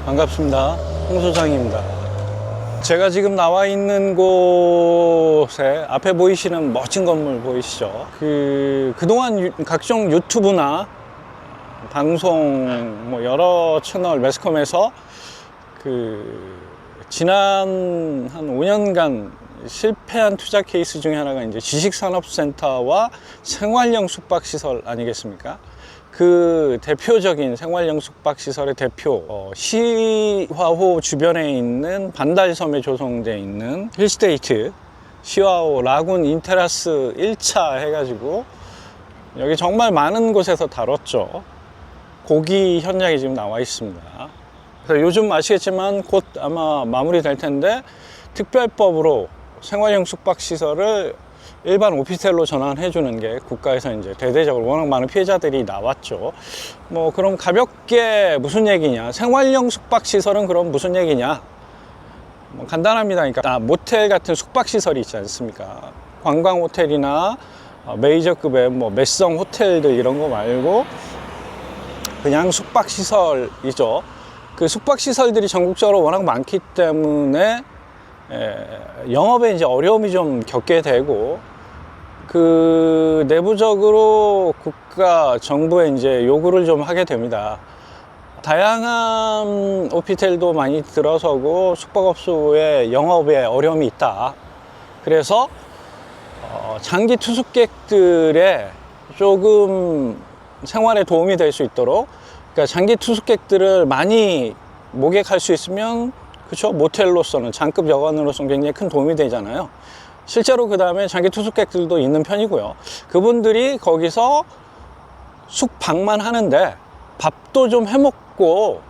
반갑습니다. 홍 소장입니다. 제가 지금 나와 있는 곳에 앞에 보이시는 멋진 건물 보이시죠? 그동안 각종 유튜브나 방송, 여러 채널 매스컴에서 지난 한 5년간 실패한 투자 케이스 중에 하나가 이제 지식산업센터와 생활형 숙박시설 아니겠습니까? 그 대표적인 생활형 숙박시설의 대표, 시화호 주변에 있는 반달섬에 조성되어 있는 힐스테이트 시화호 라군 인테라스 1차 해가지고 여기 정말 많은 곳에서 다뤘죠. 고기 현장이 지금 나와 있습니다. 그래서 요즘 아시겠지만 곧 아마 마무리 될 텐데 특별법으로 생활형 숙박시설을 일반 오피스텔로 전환해 주는 게 국가에서 이제 대대적으로 워낙 많은 피해자들이 나왔죠. 그럼 가볍게 무슨 얘기냐? 생활형 숙박시설은 그럼 무슨 얘기냐? 간단합니다. 그러니까 모텔 같은 숙박시설이 있지 않습니까? 관광 호텔이나 메이저급의 매성 호텔들 이런 거 말고 그냥 숙박시설이죠. 그 숙박시설들이 전국적으로 워낙 많기 때문에 영업에 이제 어려움이 좀 겪게 되고 내부적으로 국가 정부에 이제 요구를 좀 하게 됩니다. 다양한 오피스텔도 많이 들어서고 숙박업소의 영업에 어려움이 있다. 그래서 장기 투숙객들의 조금 생활에 도움이 될 수 있도록, 그러니까 장기 투숙객들을 많이 목액할 수 있으면 그렇죠? 모텔로서는 장급 여관으로서는 굉장히 큰 도움이 되잖아요. 실제로 그 다음에 장기 투숙객들도 있는 편이고요. 그분들이 거기서 숙박만 하는데 밥도 좀 해먹고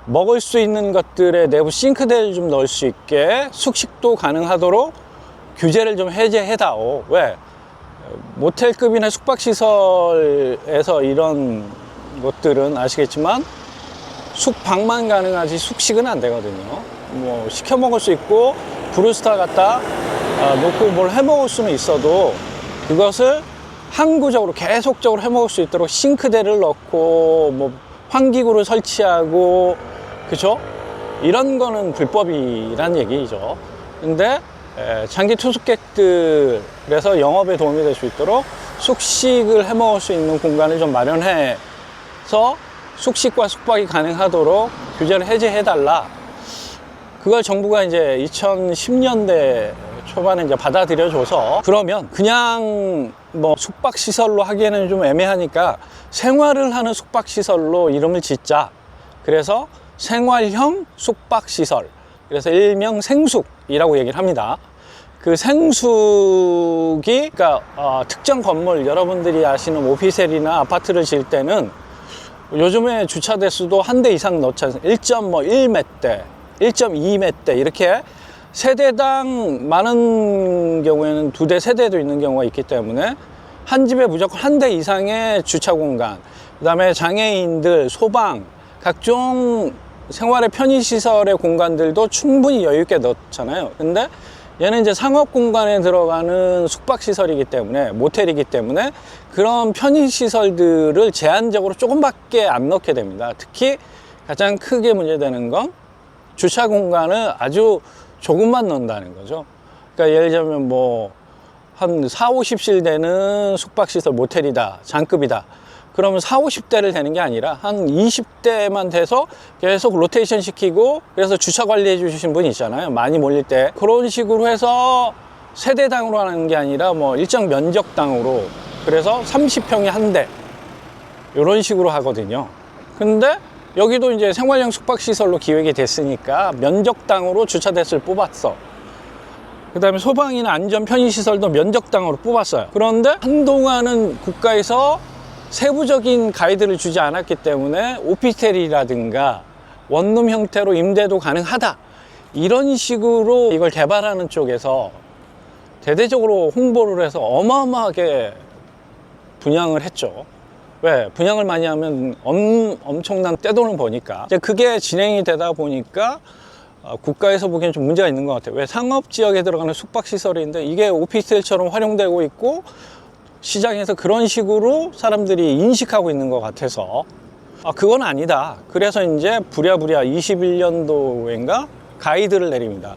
먹을 수 있는 것들에 내부 싱크대를 좀 넣을 수 있게 숙식도 가능하도록 규제를 좀 해제해다오. 왜? 모텔급이나 숙박시설에서 이런 것들은 아시겠지만 숙박만 가능하지 숙식은 안 되거든요. 시켜 먹을 수 있고 브루스타 갖다 놓고 뭘 해 먹을 수는 있어도 그것을 항구적으로 계속적으로 해 먹을 수 있도록 싱크대를 넣고 환기구를 설치하고 그죠? 이런 거는 불법이란 얘기죠. 근데 장기 투숙객들에서 영업에 도움이 될 수 있도록 숙식을 해 먹을 수 있는 공간을 좀 마련해서 숙식과 숙박이 가능하도록 규제를 해제해달라. 그걸 정부가 이제 2010년대 초반에 이제 받아들여줘서 그러면 그냥 숙박시설로 하기에는 좀 애매하니까 생활을 하는 숙박시설로 이름을 짓자. 그래서 생활형 숙박시설. 그래서 일명 생숙이라고 얘기를 합니다. 그 생숙이, 그러니까 특정 건물, 여러분들이 아시는 오피스텔이나 아파트를 지을 때는 요즘에 주차 대수도 한 대 이상 넣지 않습니까? 1.1몇 1.2몇 이렇게 세대당 많은 경우에는 2대, 3대도 있는 경우가 있기 때문에 한 집에 무조건 한 대 이상의 주차 공간, 그 다음에 장애인들, 소방, 각종 생활의 편의시설의 공간들도 충분히 여유있게 넣잖아요. 근데 얘는 이제 상업 공간에 들어가는 숙박시설이기 때문에, 모텔이기 때문에 그런 편의시설들을 제한적으로 조금밖에 안 넣게 됩니다. 특히 가장 크게 문제되는 건 주차 공간을 아주 조금만 넣는다는 거죠. 그러니까 예를 들면 한 4, 50실 되는 숙박시설 모텔이다, 장급이다. 그러면 4, 50대를 되는 게 아니라 한 20대만 돼서 계속 로테이션 시키고, 그래서 주차 관리해 주신 분이 있잖아요. 많이 몰릴 때. 그런 식으로 해서 세대당으로 하는 게 아니라 일정 면적당으로, 그래서 30평에 한 대. 이런 식으로 하거든요. 근데 여기도 이제 생활형 숙박시설로 기획이 됐으니까 면적당으로 주차 대수를 뽑았어. 그 다음에 소방이나 안전 편의시설도 면적당으로 뽑았어요. 그런데 한동안은 국가에서 세부적인 가이드를 주지 않았기 때문에 오피스텔이라든가 원룸 형태로 임대도 가능하다, 이런 식으로 이걸 개발하는 쪽에서 대대적으로 홍보를 해서 어마어마하게 분양을 했죠. 왜? 분양을 많이 하면 엄청난 떼돈을 버니까. 이제 그게 진행이 되다 보니까 국가에서 보기엔 좀 문제가 있는 것 같아요. 왜? 상업지역에 들어가는 숙박시설인데 이게 오피스텔처럼 활용되고 있고 시장에서 그런 식으로 사람들이 인식하고 있는 것 같아서 그건 아니다. 그래서 이제 부랴부랴 21년도인가 가이드를 내립니다.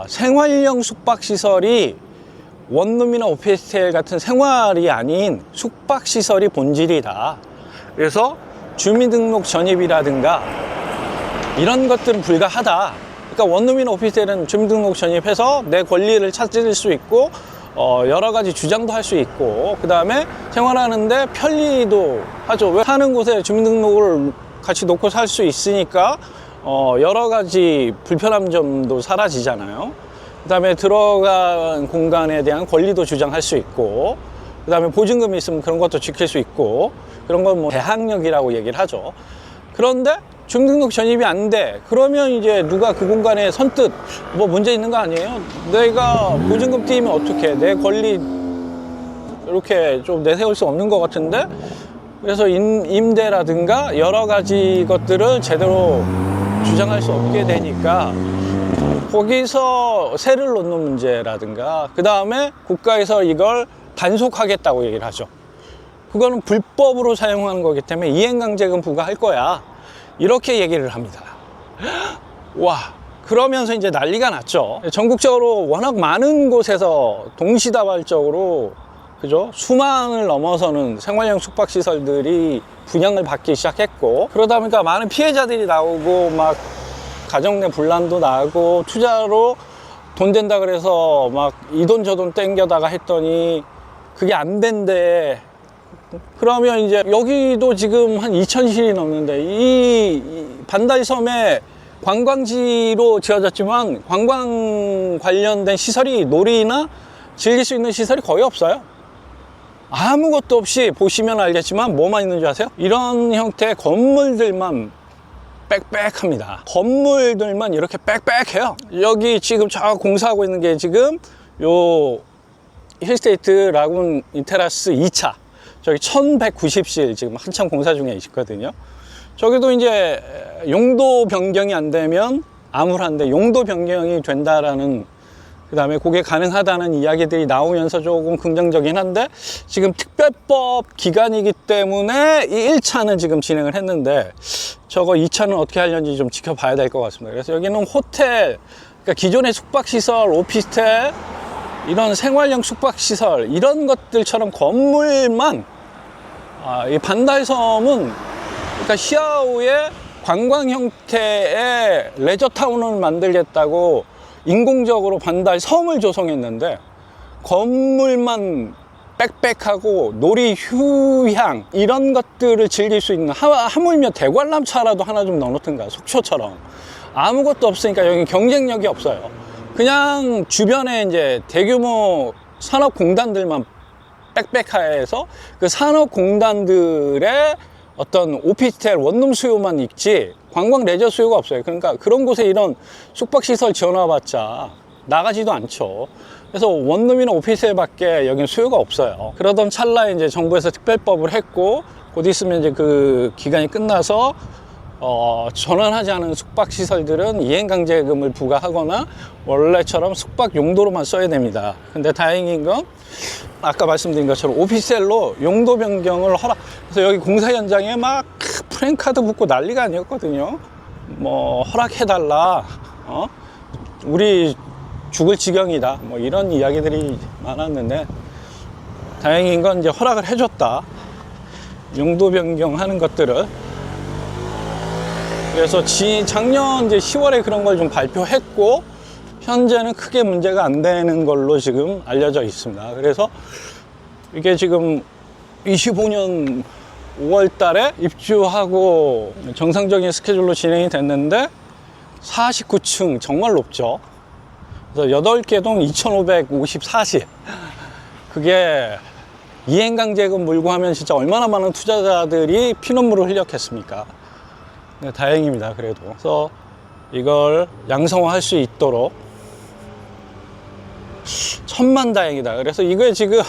생활형 숙박시설이 원룸이나 오피스텔 같은 생활이 아닌 숙박시설이 본질이다. 그래서 주민등록 전입이라든가 이런 것들은 불가하다. 그러니까 원룸이나 오피스텔은 주민등록 전입해서 내 권리를 찾을 수 있고 여러 가지 주장도 할 수 있고, 그 다음에 생활하는데 편리도 하죠. 왜 사는 곳에 주민등록을 같이 놓고 살 수 있으니까 여러 가지 불편한 점도 사라지잖아요. 그 다음에 들어간 공간에 대한 권리도 주장할 수 있고, 그 다음에 보증금이 있으면 그런 것도 지킬 수 있고, 그런 건 뭐 대항력이라고 얘기를 하죠. 그런데 주민등록 전입이 안 돼. 그러면 이제 누가 그 공간에 선뜻 뭐 문제 있는 거 아니에요? 내가 보증금 띄면 어떻게 내 권리 이렇게 좀 내세울 수 없는 것 같은데, 그래서 임대라든가 여러 가지 것들을 제대로 주장할 수 없게 되니까 거기서 세를 놓는 문제라든가, 그 다음에 국가에서 이걸 단속하겠다고 얘기를 하죠. 그거는 불법으로 사용하는 거기 때문에 이행강제금 부과할 거야, 이렇게 얘기를 합니다. 와, 그러면서 이제 난리가 났죠. 전국적으로 워낙 많은 곳에서 동시다발적으로, 그죠? 수만을 넘어서는 생활형 숙박시설들이 분양을 받기 시작했고, 그러다 보니까 많은 피해자들이 나오고, 막 가정 내 분란도 나고, 투자로 돈 된다 그래서 막 이 돈 저 돈 땡겨다가 했더니 그게 안 된대. 그러면 이제 여기도 지금 한 2000실이 넘는데, 이 반달섬에 관광지로 지어졌지만 관광 관련된 시설이, 놀이나 즐길 수 있는 시설이 거의 없어요. 아무것도 없이, 보시면 알겠지만 뭐만 있는 줄 아세요? 이런 형태의 건물들만 빽빽합니다. 건물들만 이렇게 빽빽해요. 여기 지금 저 공사하고 있는 게 지금 요 힐스테이트 라군 인테라스 2차, 저기 1190실 지금 한참 공사 중에 있거든요. 저기도 이제 용도 변경이 안 되면 암울한데, 용도 변경이 된다라는, 그 다음에 그게 가능하다는 이야기들이 나오면서 조금 긍정적이긴 한데, 지금 특별법 기간이기 때문에 이 1차는 지금 진행을 했는데, 저거 2차는 어떻게 하려는지 좀 지켜봐야 될 것 같습니다. 그래서 여기는 호텔, 그러니까 기존의 숙박시설, 오피스텔, 이런 생활형 숙박시설, 이런 것들처럼 건물만, 이 반달섬은 그러니까 시아오의 관광 형태의 레저타운을 만들겠다고 인공적으로 반달섬을 조성했는데, 건물만 빽빽하고 놀이 휴양 이런 것들을 즐길 수 있는, 하물며 대관람차라도 하나 좀 넣어놓든가, 속초처럼. 아무것도 없으니까 여기 경쟁력이 없어요. 그냥 주변에 이제 대규모 산업공단들만 빽빽해서 그 산업공단들의 어떤 오피스텔 원룸 수요만 있지 관광 레저 수요가 없어요. 그러니까 그런 곳에 이런 숙박시설 지어놔봤자 나가지도 않죠. 그래서 원룸이나 오피스텔밖에 여기는 수요가 없어요. 그러던 찰나에 이제 정부에서 특별법을 했고, 곧 있으면 이제 그 기간이 끝나서 전환하지 않은 숙박시설들은 이행강제금을 부과하거나 원래처럼 숙박 용도로만 써야 됩니다. 근데 다행인 건 아까 말씀드린 것처럼 오피스텔로 용도 변경을 그래서 여기 공사 현장에 막 프랜카드 붙고 난리가 아니었거든요. 뭐 허락해달라, 우리 죽을 지경이다, 뭐 이런 이야기들이 많았는데, 다행인 건 이제 허락을 해줬다, 용도 변경하는 것들을. 그래서 작년 이제 10월에 그런 걸 좀 발표했고, 현재는 크게 문제가 안 되는 걸로 지금 알려져 있습니다. 그래서 이게 지금 25년 5월 달에 입주하고 정상적인 스케줄로 진행이 됐는데, 49층 정말 높죠. 그래서 8개 동 2554실. 그게 이행강제금 물고 하면 진짜 얼마나 많은 투자자들이 피눈물을 흘렸겠습니까? 네, 다행입니다. 그래도. 그래서 이걸 양성화할 수 있도록 천만다행이다. 그래서 이거에 지금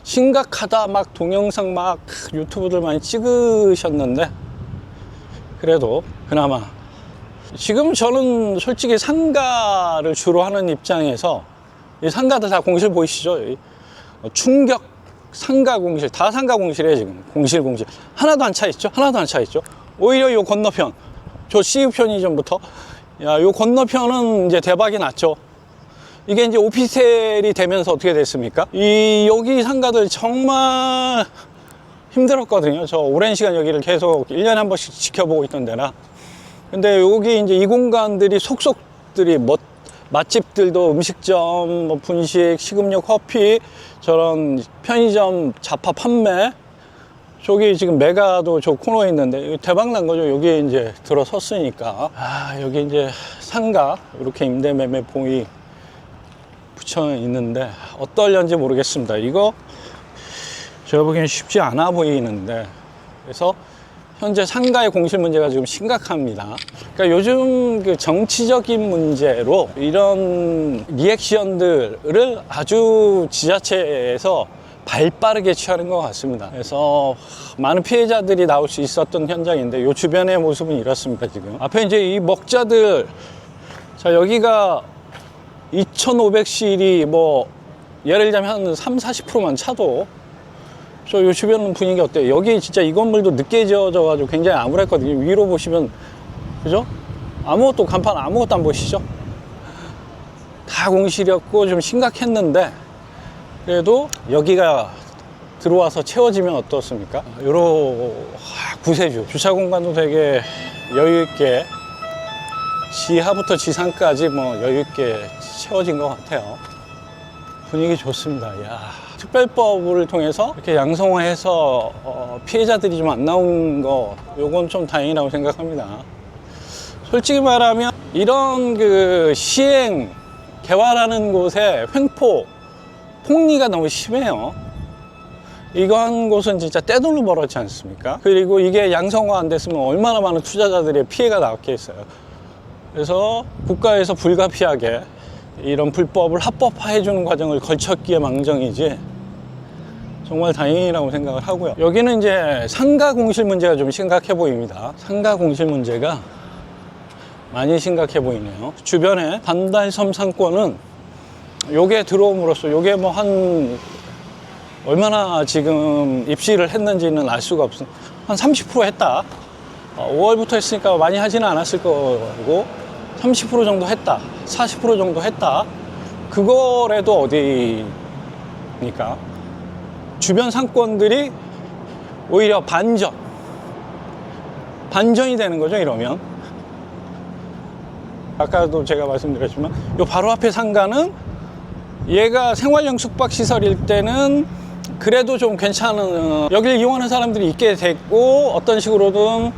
심각하다 막 동영상 막 유튜브들 많이 찍으셨는데, 그래도 그나마 지금 저는 솔직히 상가를 주로 하는 입장에서, 이 상가들 다 공실 보이시죠? 충격 상가 공실, 다 상가 공실이에요 지금. 공실 하나도 안 차 있죠. 하나도 안 차 있죠. 오히려 요 건너편, 저 CU 편의점부터 요 건너편은 이제 대박이 났죠. 이게 이제 오피스텔이 되면서 어떻게 됐습니까? 여기 상가들 정말 힘들었거든요. 저 오랜 시간 여기를 계속 1년에 한 번씩 지켜보고 있던 데라. 근데 여기 이제 이 공간들이 속속들이 맛집들도 음식점, 뭐 분식, 식음료, 커피, 저런 편의점 잡화 판매, 저기 지금 메가도 저 코너에 있는데 대박 난 거죠. 여기 이제 들어섰으니까. 여기 이제 상가 이렇게 임대 매매 봉이 붙여 있는데 어떨런지 모르겠습니다. 이거 제가 보기엔 쉽지 않아 보이는데, 그래서 현재 상가의 공실 문제가 지금 심각합니다. 그러니까 요즘 그 정치적인 문제로 이런 리액션들을 아주 지자체에서 발빠르게 취하는 것 같습니다. 그래서 많은 피해자들이 나올 수 있었던 현장인데 요 주변의 모습은 이렇습니다. 지금 앞에 이제 이 먹자들, 자 여기가 2500실이 뭐 예를 들자면 한 30-40%만 차도 저 요 주변 분위기 어때요? 여기 진짜 이 건물도 늦게 지어져가지고 굉장히 암울했거든요. 위로 보시면, 그죠? 아무것도, 간판 아무것도 안 보이시죠? 다 공실이었고 좀 심각했는데, 그래도 여기가 들어와서 채워지면 어떻습니까? 요런 구세주, 주차 공간도 되게 여유있게, 지하부터 지상까지 뭐 여유있게 채워진 것 같아요. 분위기 좋습니다. 야, 특별법을 통해서 이렇게 양성화해서 피해자들이 좀 안 나온 거, 요건 좀 다행이라고 생각합니다. 솔직히 말하면 이런 그 시행 개발하는 곳에 횡포 폭리가 너무 심해요. 이거 한 곳은 진짜 떼돈을 벌었지 않습니까? 그리고 이게 양성화 안 됐으면 얼마나 많은 투자자들의 피해가 나왔겠어요. 그래서 국가에서 불가피하게 이런 불법을 합법화해 주는 과정을 거쳤기에 망정이지, 정말 다행이라고 생각을 하고요. 여기는 이제 상가 공실 문제가 좀 심각해 보입니다. 상가 공실 문제가 많이 심각해 보이네요. 주변에 반달섬 상권은 요게 들어옴으로써 요게 뭐 한 얼마나 지금 입시를 했는지는 알 수가 없어. 한 30% 했다. 5월부터 했으니까 많이 하지는 않았을 거고 30% 정도 했다, 40% 정도 했다. 그거라도 어디니까 주변 상권들이 오히려 반전이 되는 거죠. 이러면 아까도 제가 말씀드렸지만 요 바로 앞에 상가는 얘가 생활형 숙박시설일 때는 그래도 좀 괜찮은, 여기를 이용하는 사람들이 있게 됐고 어떤 식으로든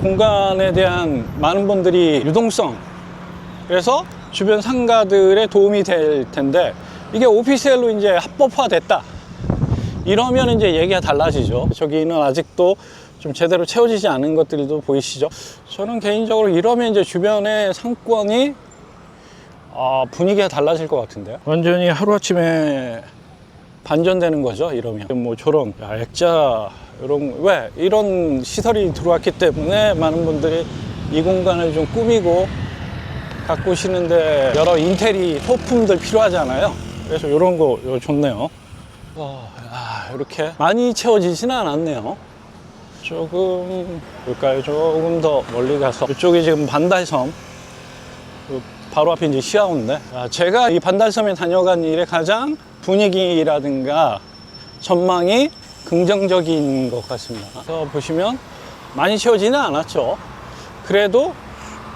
공간에 대한 많은 분들이 유동성, 그래서 주변 상가들의 도움이 될 텐데, 이게 오피스텔로 이제 합법화됐다 이러면 이제 얘기가 달라지죠. 저기는 아직도 좀 제대로 채워지지 않은 것들도 보이시죠. 저는 개인적으로 이러면 이제 주변의 상권이 분위기가 달라질 것 같은데요. 완전히 하루아침에 반전되는 거죠. 이러면 뭐 저런 액자 이런 시설이 들어왔기 때문에 많은 분들이 이 공간을 좀 꾸미고 가꾸시는데 여러 인테리 소품들 필요하잖아요. 그래서 이런 거 좋네요. 이렇게 많이 채워지지는 않았네요. 조금 볼까요? 조금 더 멀리 가서 이쪽이 지금 반달섬, 바로 앞에 이제 시아온데, 제가 이 반달섬에 다녀간 일에 가장 분위기라든가 전망이 긍정적인 것 같습니다. 그래서 보시면 많이 채워지는 않았죠. 그래도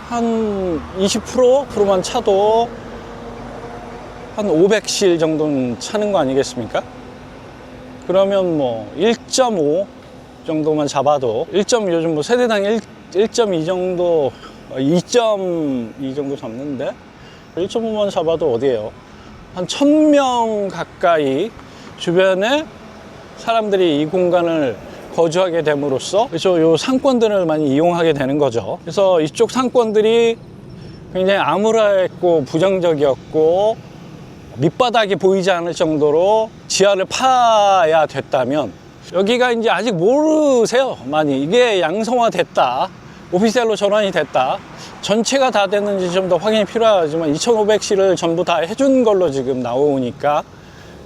한 20%만 차도 한 500실 정도는 차는 거 아니겠습니까? 그러면 뭐 1.5 정도만 잡아도 요즘 뭐 세대당 1.2 정도, 2.2 정도 잡는데 1.5만 잡아도 어디에요? 한 1000명 가까이 주변에 사람들이 이 공간을 거주하게 됨으로써 그래서 요 상권들을 많이 이용하게 되는 거죠. 그래서 이쪽 상권들이 굉장히 암울했고 부정적이었고 밑바닥이 보이지 않을 정도로 지하를 파야 됐다면, 여기가 이제 아직 모르세요. 많이 이게 양성화 됐다, 오피스텔로 전환이 됐다, 전체가 다 됐는지 좀 더 확인이 필요하지만 2500실을 전부 다 해준 걸로 지금 나오니까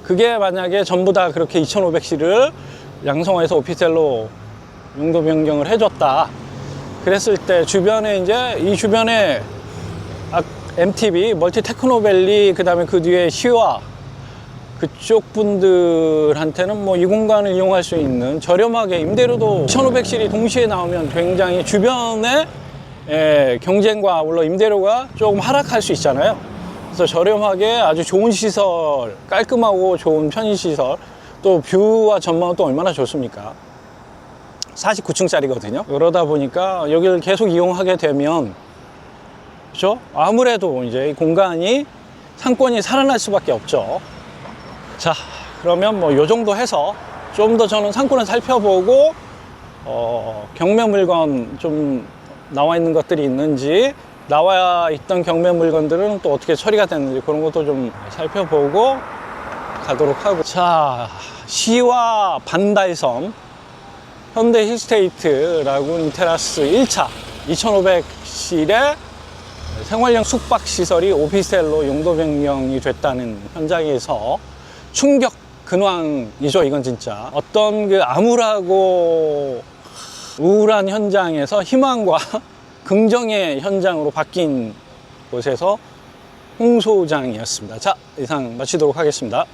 그게 만약에 전부 다 그렇게 2500C를 양성화해서 오피스텔로 용도 변경을 해줬다. 그랬을 때 주변에 이제 이 주변에 MTB, 멀티 테크노밸리, 그 다음에 그 뒤에 시와 그쪽 분들한테는 뭐 이 공간을 이용할 수 있는 저렴하게 임대료도 1500실이 동시에 나오면 굉장히 주변에 경쟁과 물론 임대료가 조금 하락할 수 있잖아요. 그래서 저렴하게 아주 좋은 시설, 깔끔하고 좋은 편의시설, 또 뷰와 전망은 또 얼마나 좋습니까? 49층짜리거든요. 그러다 보니까 여기를 계속 이용하게 되면, 그렇죠? 아무래도 이제 이 공간이 상권이 살아날 수밖에 없죠. 자, 그러면 뭐 요 정도 해서 좀 더 저는 상권을 살펴보고 경매 물건 좀 나와 있는 것들이 있는지, 나와 있던 경매 물건들은 또 어떻게 처리가 됐는지 그런 것도 좀 살펴보고 가도록 하고. 자, 시와 반달섬 현대 힐스테이트 라군 테라스 1차 2500실의 생활형 숙박시설이 오피스텔로 용도 변경이 됐다는 현장에서 충격 근황이죠. 이건 진짜 어떤 그 암울하고 우울한 현장에서 희망과 긍정의 현장으로 바뀐 곳에서 홍 소장이었습니다. 자, 이상 마치도록 하겠습니다.